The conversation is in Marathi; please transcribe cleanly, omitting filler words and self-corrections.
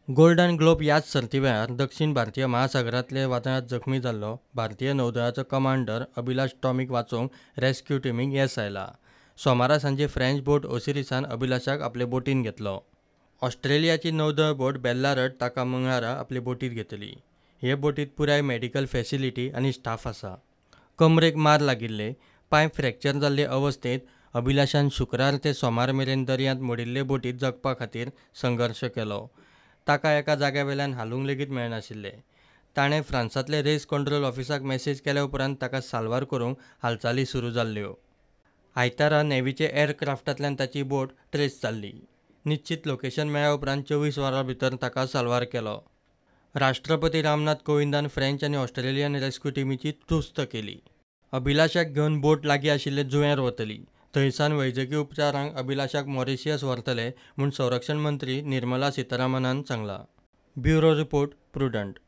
गोल्डन ग्लोब ह्याच सर्ती वेळार दक्षिण भारतीय महासागरांतले वादळांत जखमी जाल्लो भारतीय नौदळाचो कमांडर अभिलाष टॉमीक वाचोवंक रेस्क्यू टिमीक येस आयला. सोमारा सांजे फ्रेंच बोट ओसिरिसान अभिलाषाक आपले बोटींत घेतलो. ऑस्ट्रेलियाची नौदळ बोट बेल्लारड ताका मंगळारा आपले बोटींत घेतली. हे बोटींत पुराय मेडिकल फॅसिलिटी आनी स्टाफ आसा. कमरेक मार लागिल्ले, पांय फ्रॅक्चर जाल्ले अवस्थेंत अभिलाषान शुक्रार ते सोमार मेरेन दर्यांत मोडिल्ले बोटींत जगपा खातीर संघर्श केलो. ताका एका जाग्यावेल्यान हालूंक लेगीत मेळनाशिल्लें. ताणें फ्रांसांतले रेस कंट्रोल ऑफिसाक मेसेज केल्या उपरांत ताका साल्वार करूंक हालचाली सुरू जाल्ल्यो. आयतारा नेव्हीचे एअरक्राफ्टांतल्यान ताची बोट ट्रेस जाल्ली. निश्चीत लोकेशन मेळ्ळ्या उपरांत 24 वरां भितर ताका साल्वार केलो. राष्ट्रपती रामनाथ कोविंदान फ्रेंच आनी ऑस्ट्रेलियन रेस्क्यू टिमीची तुस्त केली. अभिलाषाक घेवन बोट लागीं आशिल्ले जुंव्यार वतली. थंयसान वैजकी उपचारांक अभिलाषाक मॉरिशियस व्हरतले म्हूण संरक्षण मंत्री निर्मला सीतारामनान सांगलां. Bureau report, prudent.